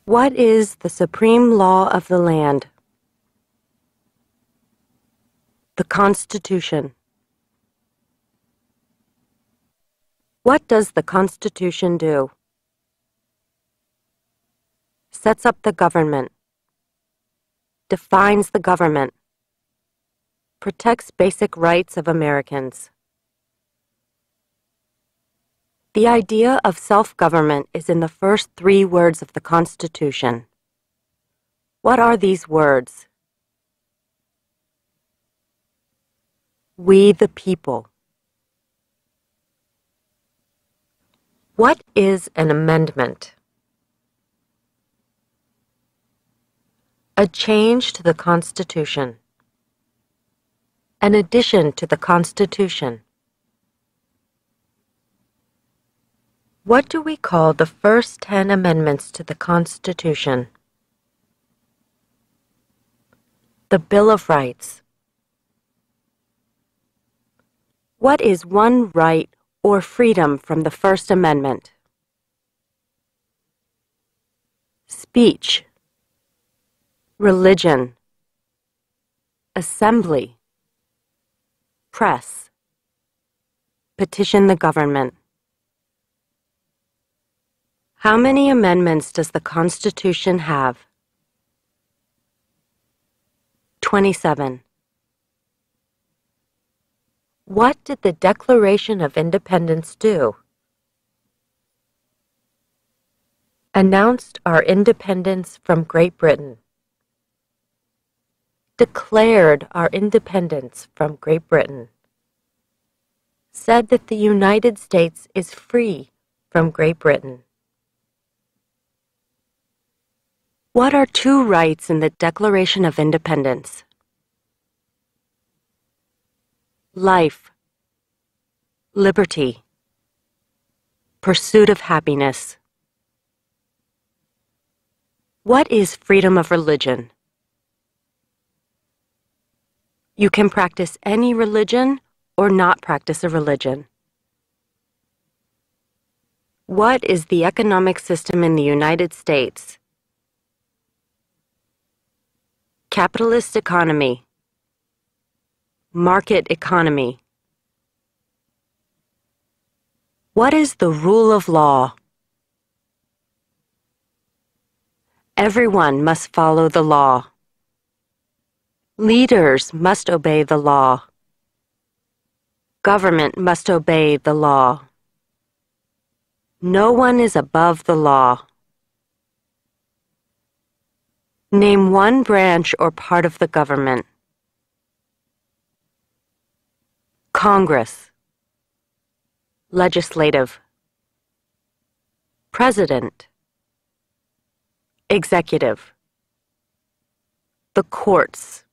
What is the supreme law of the land? The Constitution. What does the Constitution do? Sets up the government. Defines the government. Protects basic rights of Americans. The idea of self-government is in the first 3 words of the Constitution. What are these words? We the people. What is an amendment? A change to the Constitution. An addition to the Constitution. What do we call the first 10 amendments to the Constitution? The Bill of Rights. What is one right or freedom from the First Amendment? Speech. Religion. Assembly. Press. Petition the government. How many amendments does the Constitution have? 27. What did the Declaration of Independence do? Announced our independence from Great Britain. Declared our independence from Great Britain. Said that the United States is free from Great Britain. What are 2 rights in the Declaration of Independence? Life, liberty, pursuit of happiness. What is freedom of religion? You can practice any religion or not practice a religion. What is the economic system in the United States? Capitalist economy. Market economy. What is the rule of law? Everyone must follow the law. Leaders must obey the law. Government must obey the law. No one is above the law. Name one branch or part of the government. Congress. Legislative. President. Executive. The courts.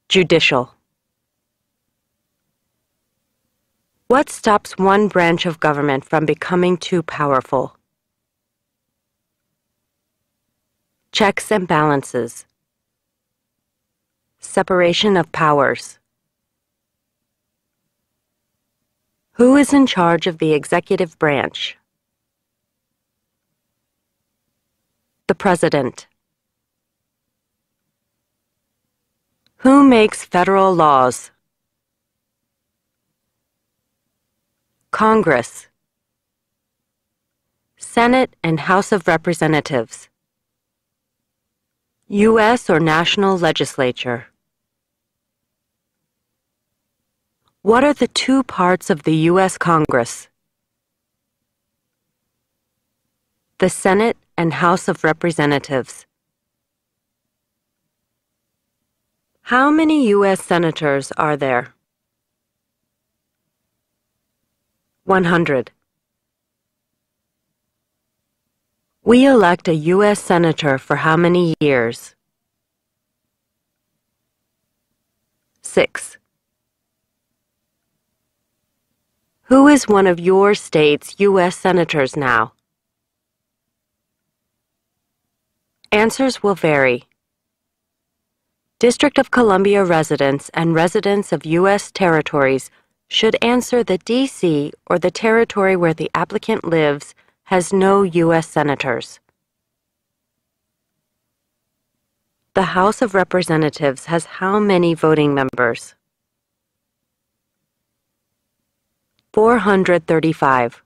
Judicial. What stops one branch of government from becoming too powerful? Checks and balances. Separation of powers. Who is in charge of the executive branch? The President. Who makes federal laws? Congress. Senate and House of Representatives. U.S. or national legislature. What are the 2 parts of the U.S. Congress? The Senate and House of Representatives. How many U.S. senators are there? 100. We elect a U.S. senator for how many years? 6. Who is one of your state's U.S. senators now? Answers will vary. District of Columbia residents and residents of U.S. territories should answer that D.C. or the territory where the applicant lives has no U.S. senators. The House of Representatives has how many voting members? 435.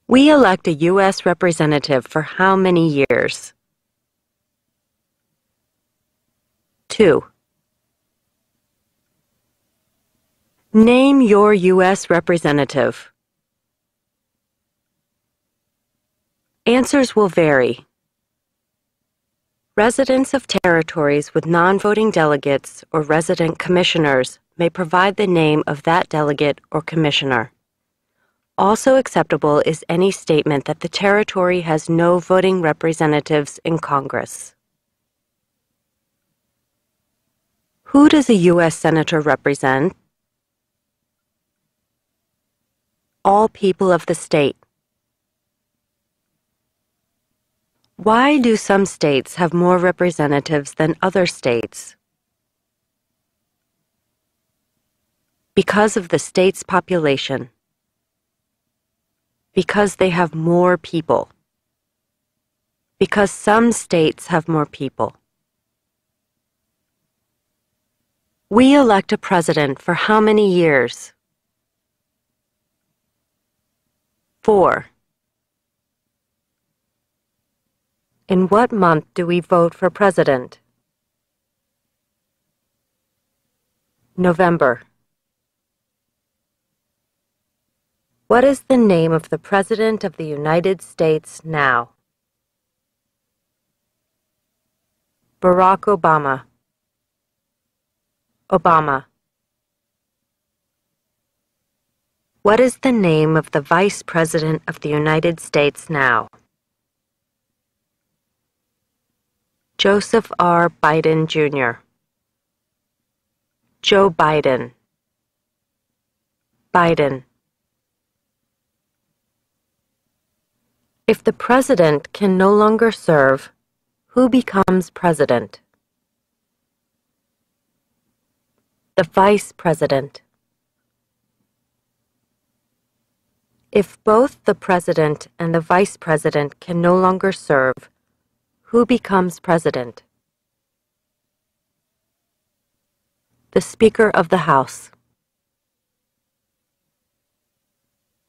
We elect a U.S. representative for how many years? 2. Name your U.S. representative. Answers will vary. Residents of territories with non-voting delegates or resident commissioners may provide the name of that delegate or commissioner. Also acceptable is any statement that the territory has no voting representatives in Congress. Who does a U.S. Senator represent? All people of the state. Why do some states have more representatives than other states? Because of the state's population. Because they have more people. Because some states have more people. We elect a president for how many years? 4. In what month do we vote for president? November. What is the name of the President of the United States now? Barack Obama. Obama. What is the name of the Vice President of the United States now? Joseph R. Biden, Jr. Joe Biden. Biden. If the president can no longer serve, who becomes president? The vice president. If both the president and the vice president can no longer serve, who becomes president? The Speaker of the House.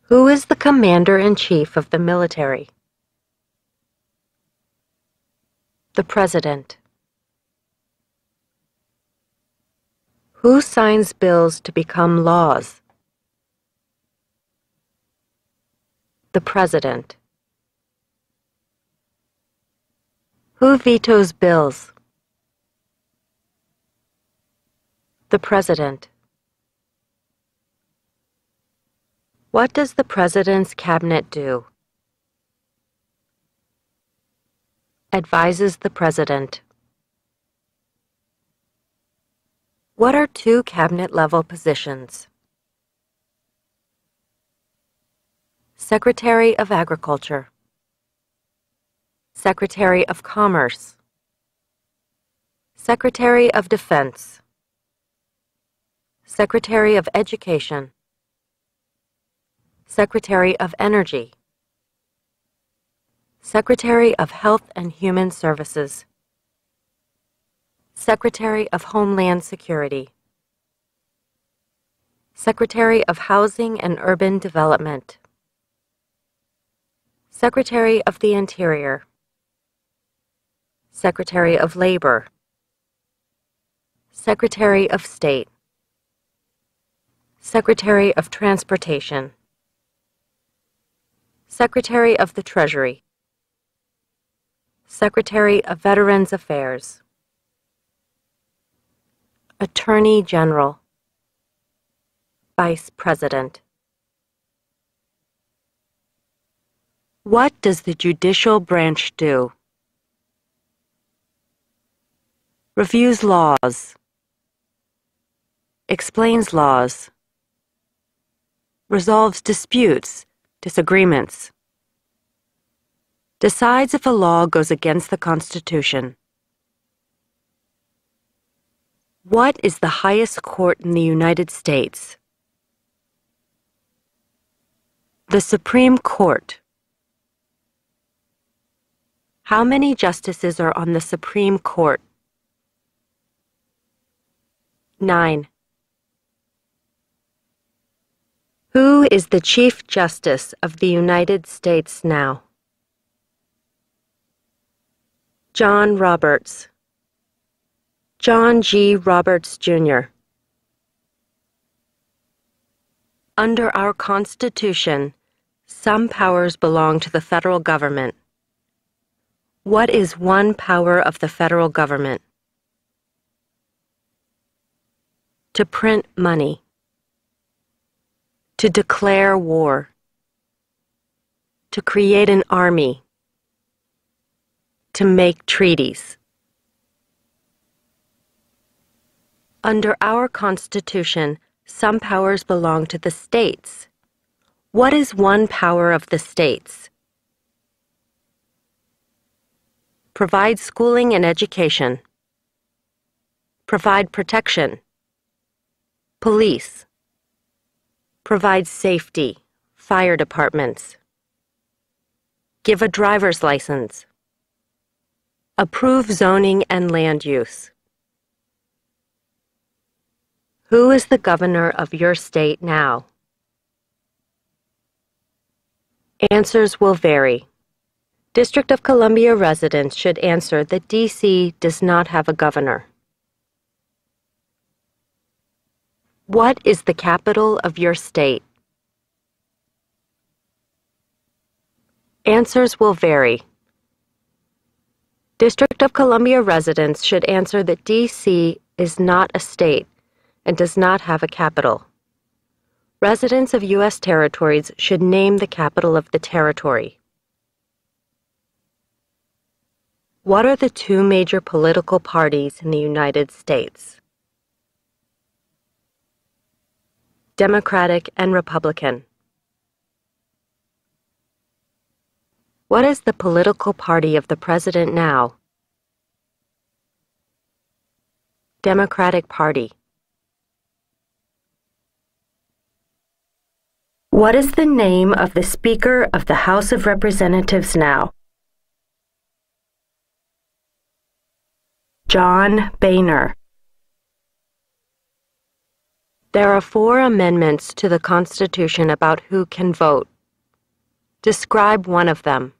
Who is the Commander-in-Chief of the military? The President. Who signs bills to become laws? The President. Who vetoes bills? The President. What does the President's cabinet do? Advises the President. What are two cabinet-level positions? Secretary of Agriculture. Secretary of Commerce. Secretary of Defense. Secretary of Education. Secretary of Energy. Secretary of Health and Human Services. Secretary of Homeland Security. Secretary of Housing and Urban Development. Secretary of the Interior. Secretary of Labor. Secretary of State. Secretary of Transportation. Secretary of the Treasury. Secretary of Veterans Affairs. Attorney General. Vice President. What does the judicial branch do? Reviews laws. Explains laws. Resolves disputes, disagreements. Decides if a law goes against the Constitution. What is the highest court in the United States? The Supreme Court. How many justices are on the Supreme Court? 9. Who is the Chief Justice of the United States now? John Roberts. John G. Roberts, Jr. Under our Constitution, some powers belong to the federal government. What is one power of the federal government? To print money. To declare war. To create an army. To make treaties. Under our Constitution, some powers belong to the states. What is one power of the states? Provide schooling and education. Provide protection. Police. Provide safety, fire departments. Give a driver's license. Approve zoning and land use. Who is the governor of your state now? Answers will vary. District of Columbia residents should answer that D.C. does not have a governor. What is the capital of your state? Answers will vary. District of Columbia residents should answer that D.C. is not a state and does not have a capital. Residents of U.S. territories should name the capital of the territory. What are the two major political parties in the United States? Democratic and Republican. What is the political party of the president now? Democratic Party. What is the name of the Speaker of the House of Representatives now? John Boehner. There are 4 amendments to the Constitution about who can vote. Describe one of them.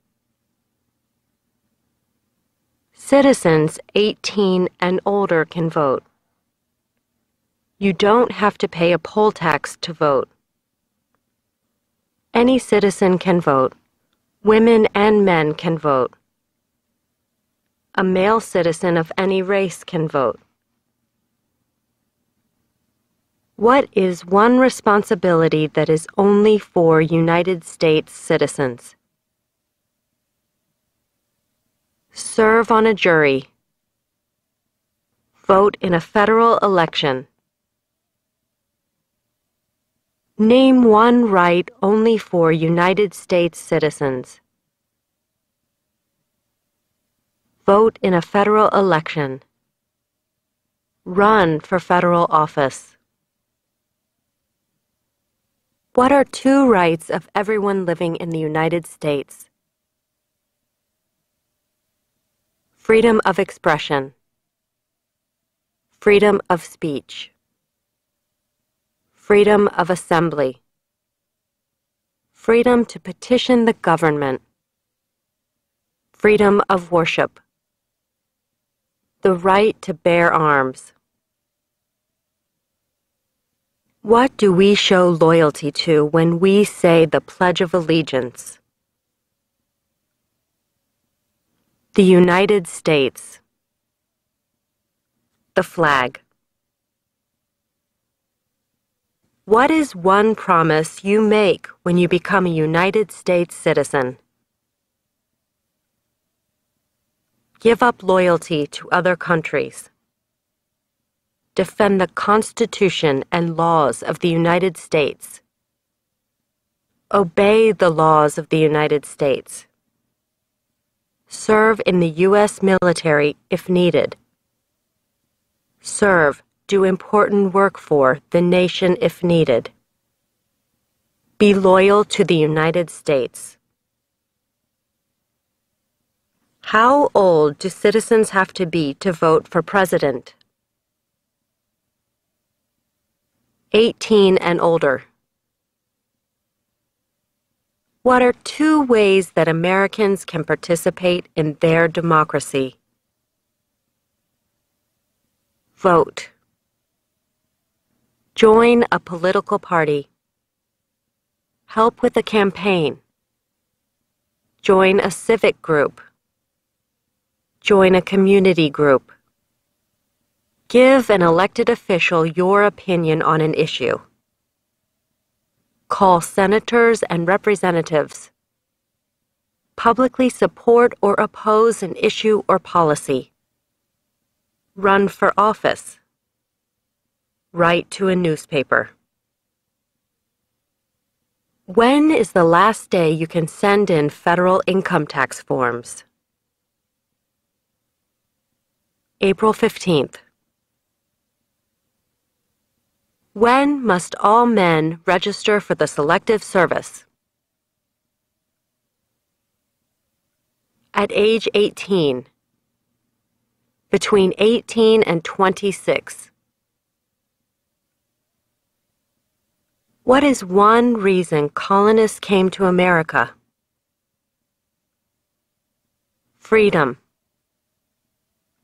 Citizens 18 and older can vote. You don't have to pay a poll tax to vote. Any citizen can vote. Women and men can vote. A male citizen of any race can vote. What is one responsibility that is only for United States citizens? Serve on a jury. Vote in a federal election. Name one right only for United States citizens. Vote in a federal election. Run for federal office. What are 2 rights of everyone living in the United States? Freedom of expression. Freedom of speech. Freedom of assembly. Freedom to petition the government. Freedom of worship. The right to bear arms. What do we show loyalty to when we say the Pledge of Allegiance? The United States. The flag. What is one promise you make when you become a United States citizen? Give up loyalty to other countries. Defend the Constitution and laws of the United States. Obey the laws of the United States. Serve in the U.S. military if needed. Serve, do important work for the nation if needed. Be loyal to the United States. How old do citizens have to be to vote for president? 18 and older. What are two ways that Americans can participate in their democracy? Vote. Join a political party. Help with a campaign. Join a civic group. Join a community group. Give an elected official your opinion on an issue. Call senators and representatives. Publicly support or oppose an issue or policy. Run for office. Write to a newspaper. When is the last day you can send in federal income tax forms? April 15th. When must all men register for the Selective Service? At age 18. Between 18 and 26. What is one reason colonists came to America? Freedom.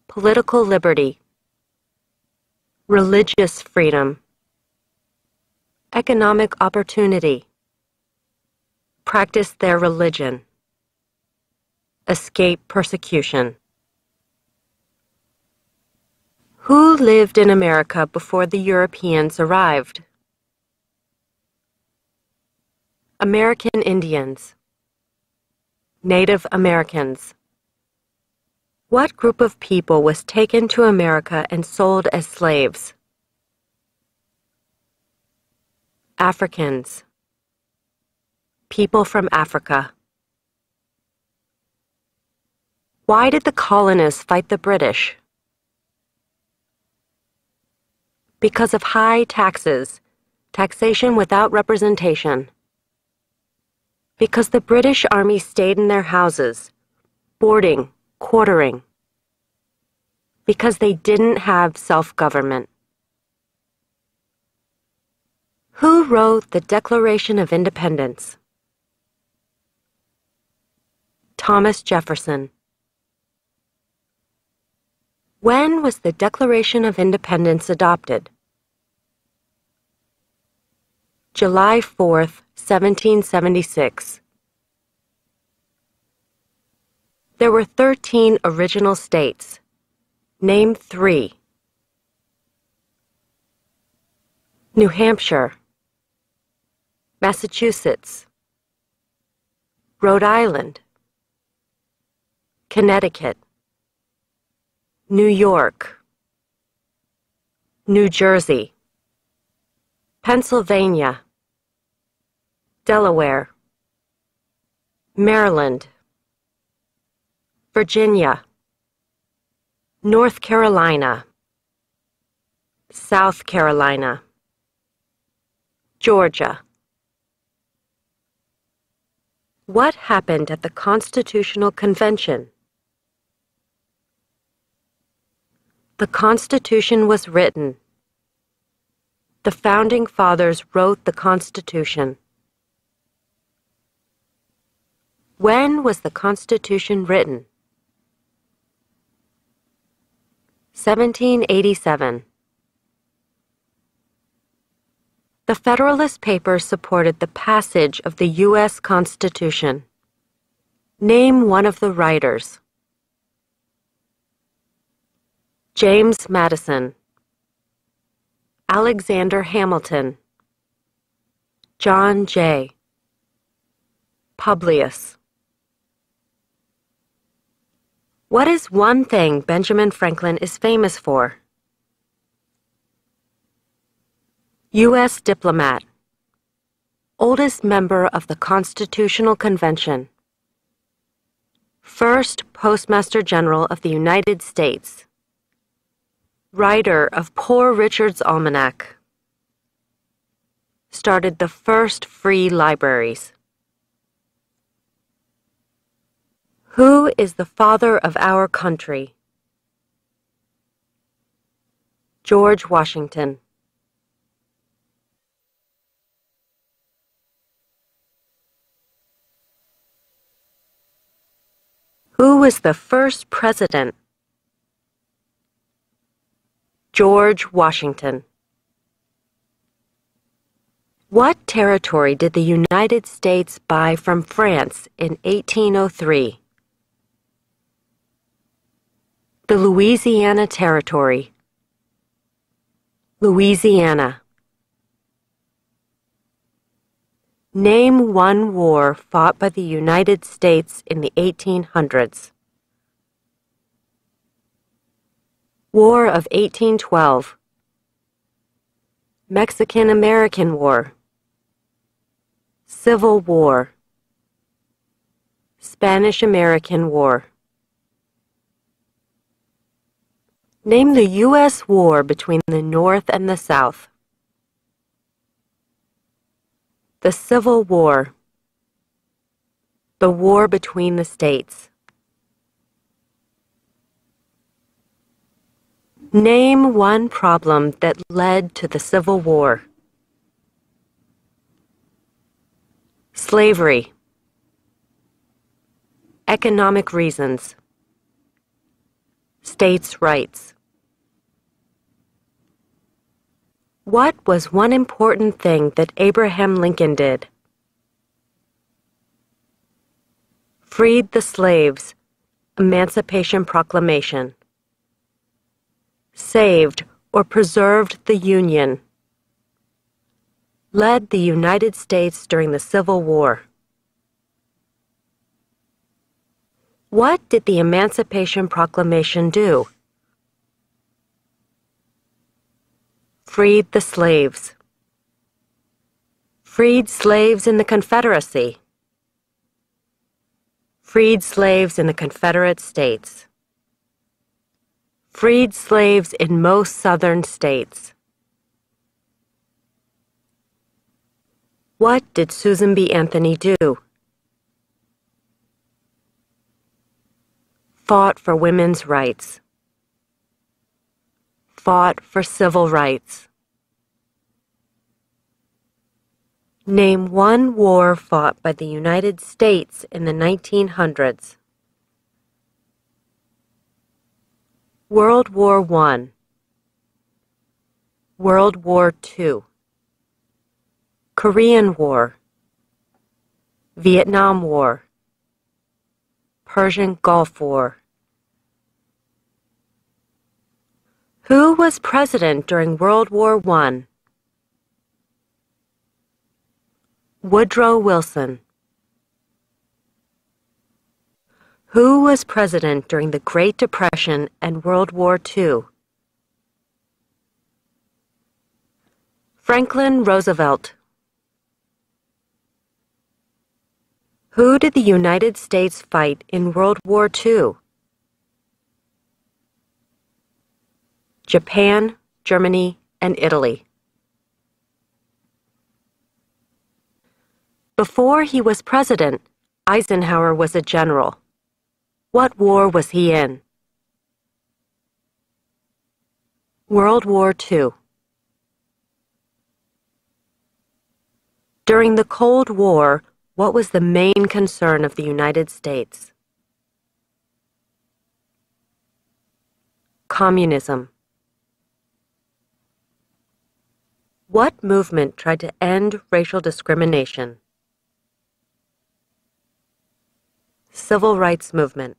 Political liberty. Religious freedom. Economic opportunity. Practice their religion. Escape persecution. Who lived in America before the Europeans arrived? American Indians. Native Americans. What group of people was taken to America and sold as slaves? Africans. People from Africa. Why did the colonists fight the British? Because of high taxes, taxation without representation. Because the British Army stayed in their houses, boarding, quartering. Because they didn't have self-government. Who wrote the Declaration of Independence? Thomas Jefferson. When was the Declaration of Independence adopted? July 4th, 1776. There were 13 original states. Name 3. New Hampshire. Massachusetts. Rhode Island. Connecticut. New York. New Jersey. Pennsylvania. Delaware. Maryland. Virginia. North Carolina. South Carolina. Georgia. What happened at the Constitutional Convention? The Constitution was written. The Founding Fathers wrote the Constitution. When was the Constitution written? 1787. The Federalist Papers supported the passage of the U.S. Constitution. Name one of the writers. James Madison. Alexander Hamilton. John Jay. Publius. What is one thing Benjamin Franklin is famous for? U.S. diplomat. Oldest member of the Constitutional Convention. First Postmaster General of the United States. Writer of Poor Richard's Almanac. Started the first free libraries. Who is the father of our country? George Washington. Who was the first president? George Washington. What territory did the United States buy from France in 1803? The Louisiana Territory. Louisiana. Name one war fought by the United States in the 1800s. War of 1812. Mexican-American War. Civil War. Spanish-American War. Name the U.S. war between the North and the South. The Civil War. The war between the states. Name one problem that led to the Civil War. Slavery. Economic reasons. States' rights. What was one important thing that Abraham Lincoln did? Freed the slaves. Emancipation Proclamation. Saved or preserved the Union. Led the United States during the Civil War. What did the Emancipation Proclamation do? Freed the slaves. Freed slaves in the Confederacy. Freed slaves in the Confederate States. Freed slaves in most southern states. What did Susan B. Anthony do? Fought for women's rights. Fought for civil rights. Name one war fought by the United States in the 1900s. World War I. World War II. Korean War. Vietnam War. Persian Gulf War. Who was president during World War I? Woodrow Wilson. Who was president during the Great Depression and World War II? Franklin Roosevelt. Who did the United States fight in World War II? Japan, Germany, and Italy. Before he was president, Eisenhower was a general. What war was he in? World War II. During the Cold War, what was the main concern of the United States? Communism. What movement tried to end racial discrimination? Civil Rights Movement.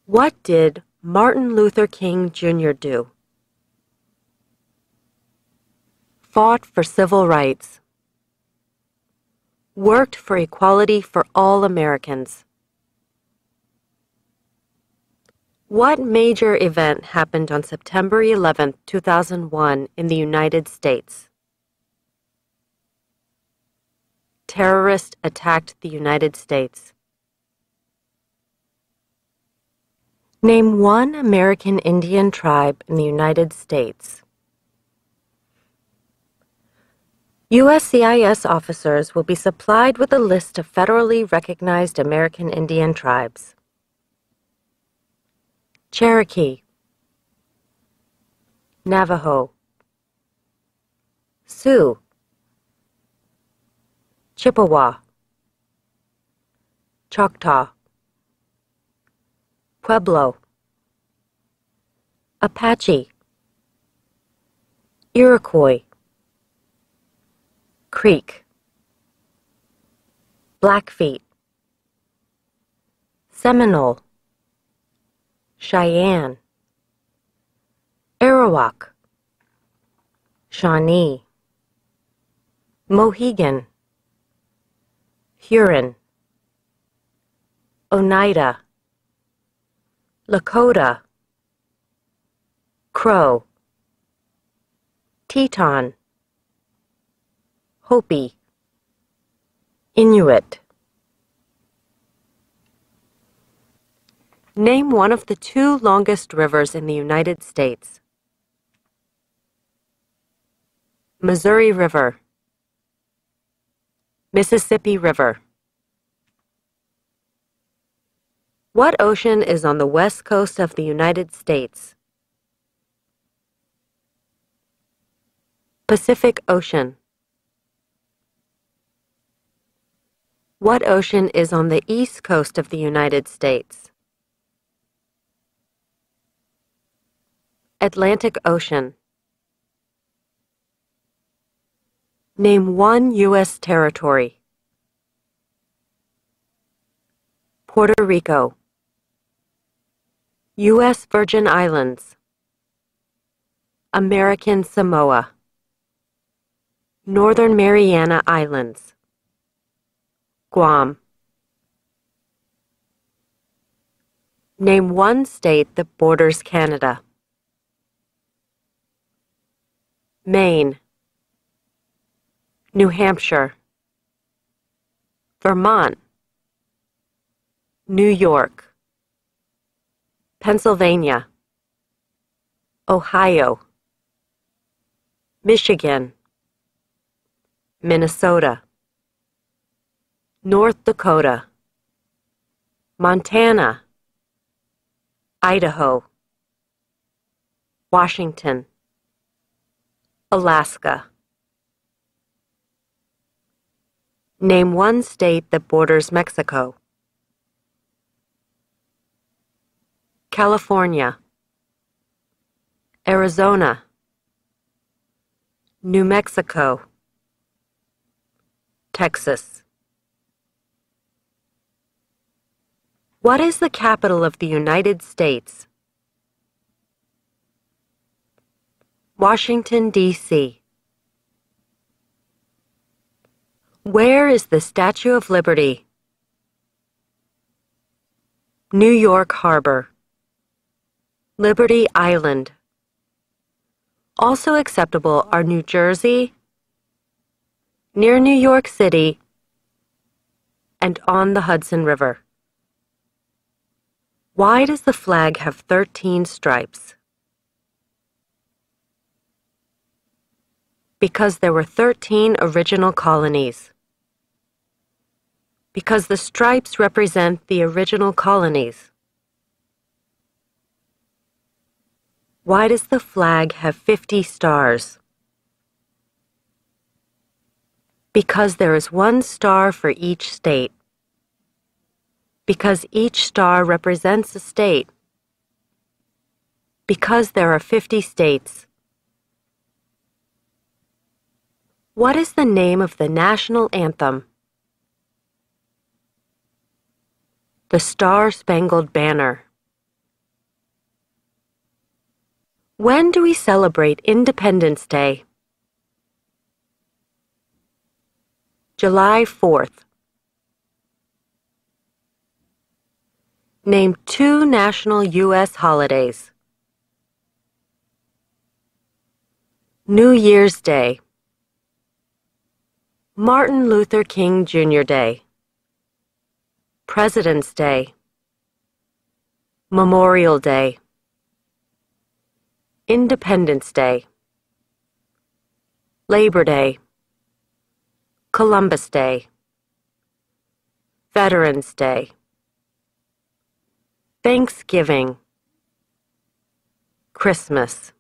What did Martin Luther King Jr. do? Fought for civil rights. Worked for equality for all Americans. What major event happened on September 11, 2001 in the United States? Terrorists attacked the United States. Name one American Indian tribe in the United States. USCIS officers will be supplied with a list of federally recognized American Indian tribes. Cherokee, Navajo, Sioux, Chippewa, Choctaw, Pueblo, Apache, Iroquois, Creek, Blackfeet, Seminole, Cheyenne, Arawak, Shawnee, Mohegan, Huron, Oneida, Lakota, Crow, Teton, Hopi, Inuit. Name one of the two longest rivers in the United States. Missouri River, Mississippi River. What ocean is on the west coast of the United States? Pacific Ocean. What ocean is on the east coast of the United States? Atlantic Ocean. Name one U.S. territory. Puerto Rico, U.S. Virgin Islands, American Samoa, Northern Mariana Islands, Guam. Name one state that borders Canada. Maine, New Hampshire, Vermont, New York, Pennsylvania, Ohio, Michigan, Minnesota, North Dakota, Montana, Idaho, Washington, Alaska. Name one state that borders Mexico. California, Arizona, New Mexico, Texas. What is the capital of the United States? Washington, D.C. Where is the Statue of Liberty? New York Harbor, Liberty Island. Also acceptable are New Jersey, near New York City, and on the Hudson River. Why does the flag have 13 stripes? Because there were 13 original colonies. Because the stripes represent the original colonies. Why does the flag have 50 stars? Because there is one star for each state. Because each star represents a state. Because there are 50 states. What is the name of the national anthem? The Star-Spangled Banner. When do we celebrate Independence Day? July 4th. Name two national U.S. holidays. New Year's Day, Martin Luther King Jr. Day, President's Day, Memorial Day, Independence Day, Labor Day, Columbus Day, Veterans Day, Thanksgiving, Christmas.